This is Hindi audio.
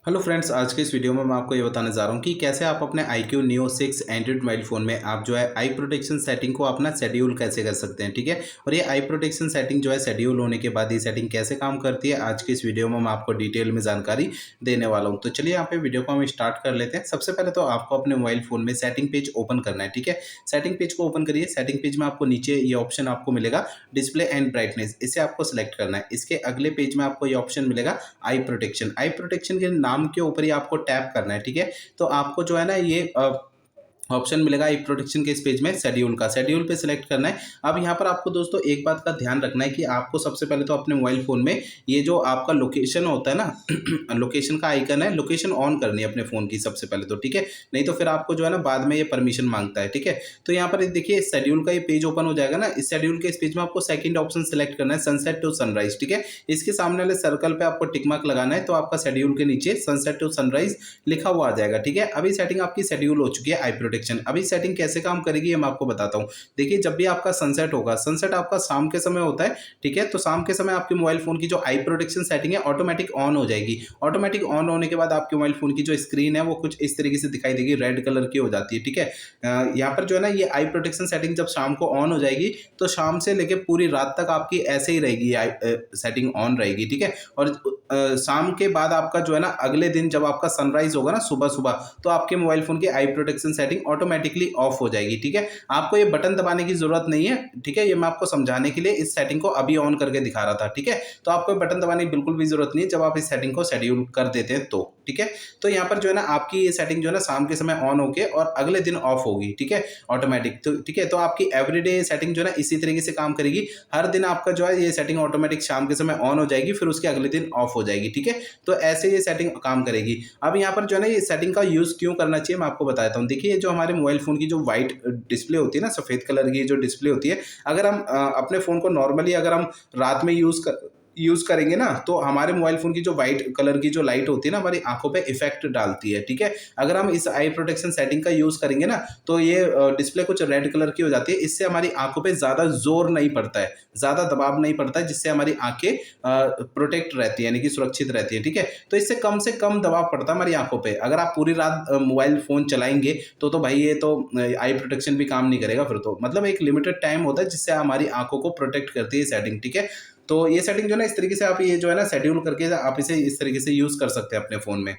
हेलो फ्रेंड्स, आज के इस वीडियो में मैं आपको ये बताने जा रहा हूँ कि कैसे आप अपने iQOO Neo 6 Android mobile phone में आप जो है आई प्रोटेक्शन सेटिंग को अपना शेड्यूल कैसे कर सकते हैं। ठीक है। और ये आई प्रोटेक्शन सेटिंग जो है शेड्यूल होने के बाद ये सेटिंग कैसे काम करती है, आज की इस वीडियो में मैं आपको डिटेल में जानकारी देने वाला हूँ। तो चलिए यहाँ पे वीडियो को हम स्टार्ट कर लेते हैं। सबसे पहले तो आपको अपने मोबाइल फ़ोन में सेटिंग पेज ओपन करना है। ठीक है। सेटिंग पेज को ओपन करिए। सेटिंग पेज में आपको नीचे ये ऑप्शन आपको मिलेगा डिस्प्ले एंड ब्राइटनेस, इसे आपको सेलेक्ट करना है। इसके अगले पेज में आपको ये ऑप्शन मिलेगा आई प्रोटेक्शन के नाम के ऊपर ही आपको टैप करना है। ठीक है। तो आपको जो है ना ये ऑप्शन मिलेगा आई प्रोटेक्शन के इस पेज में शेड्यूल पे सिलेक्ट करना है। अब यहाँ पर आपको दोस्तों एक बात का ध्यान रखना है कि आपको सबसे पहले तो अपने मोबाइल फ़ोन में ये जो आपका लोकेशन होता है ना लोकेशन का आइकन है, लोकेशन ऑन करनी है अपने फ़ोन की सबसे पहले तो। ठीक है। नहीं तो फिर आपको जो है ना बाद में ये परमिशन मांगता है। ठीक है। तो यहाँ पर देखिए शेड्यूल का ये पेज ओपन हो जाएगा ना। इस शेड्यूल के इस पेज में आपको सेकंड ऑप्शन सेलेक्ट करना है, सनसेट टू सनराइज। ठीक है। इसके सामने वाले सर्कल पे आपको टिक मार्क लगाना है, तो आपका शेड्यूल के नीचे सनसेट टू सनराइज लिखा हुआ आ जाएगा। ठीक है। अभी सेटिंग आपकी शेड्यूल हो चुकी है आई प्रोटेक्शन। अभी सेटिंग कैसे काम करेगी ये मैं आपको बताता हूँ। देखिए जब भी आपका सनसेट होगा, सनसेट आपका शाम के समय होता है। ठीक है। तो शाम के समय आपके मोबाइल फोन की जो आई प्रोटेक्शन सेटिंग है ऑटोमेटिक ऑन हो जाएगी। ऑटोमेटिक ऑन होने के बाद आपके मोबाइल फोन की जो स्क्रीन है वो कुछ इस तरीके से दिखाई देगी, रेड कलर की हो जाती है। ठीक है। यहाँ पर जो है ना ये आई प्रोटेक्शन सेटिंग जब शाम को ऑन हो जाएगी तो शाम से लेके पूरी रात तक आपकी ऐसे ही रहेगी, सेटिंग ऑन रहेगी। ठीक है। और शाम के बाद आपका जो है ना अगले दिन जब आपका सनराइज होगा ना सुबह सुबह, तो आपके मोबाइल फोन की आई प्रोटेक्शन सेटिंग ऑटोमेटिकली ऑफ हो जाएगी। ठीक है। आपको ये बटन दबाने की जरूरत नहीं है। ठीक है। ये मैं आपको समझाने के लिए इस सेटिंग को अभी ऑन करके दिखा रहा था। ठीक है। तो आपको बटन दबाने की बिल्कुल भी जरूरत नहीं है जब आप इस सेटिंग को शेड्यूल कर देते हैं तो। ठीक है। तो यहाँ पर जो है ना आपकी ये सेटिंग जो है ना शाम के समय ऑन होके और अगले दिन ऑफ होगी। ठीक है। ऑटोमेटिक तो ठीक है। तो आपकी एवरीडे सेटिंग जो है ना इसी तरीके से काम करेगी। हर दिन आपका जो है ये सेटिंग ऑटोमेटिक शाम के समय ऑन हो जाएगी, फिर उसके अगले दिन ऑफ हो जाएगी। ठीक है। तो ऐसे ये सेटिंग काम करेगी। अब यहाँ पर जो है ना ये सेटिंग का यूज क्यों करना चाहिए मैं आपको बताता हूँ। देखिए जो हमारे मोबाइल फोन की जो व्हाइट डिस्प्ले होती है ना, सफेद कलर की जो डिस्प्ले होती है, अगर हम अपने फोन को नॉर्मली अगर हम रात में यूज करेंगे ना, तो हमारे मोबाइल फोन की जो व्हाइट कलर की जो लाइट होती है ना हमारी आंखों पे इफेक्ट डालती है। ठीक है। अगर हम इस आई प्रोटेक्शन सेटिंग का यूज करेंगे ना तो ये डिस्प्ले कुछ रेड कलर की हो जाती है। इससे हमारी आंखों पे ज्यादा जोर नहीं पड़ता है, ज्यादा दबाव नहीं पड़ता है, जिससे हमारी आंखें प्रोटेक्ट रहती है, यानी कि सुरक्षित रहती है। ठीक है। तो इससे कम से कम दबाव पड़ता है हमारी आंखों पे। अगर आप पूरी रात मोबाइल फोन चलाएंगे तो भाई ये तो आई प्रोटेक्शन भी काम नहीं करेगा। फिर तो मतलब एक लिमिटेड टाइम होता है जिससे हमारी आंखों को प्रोटेक्ट करती है सेटिंग। ठीक है। तो ये सेटिंग जो है ना इस तरीके से आप ये जो है ना शेड्यूल करके आप इसे इस तरीके से यूज कर सकते हैं अपने फोन में।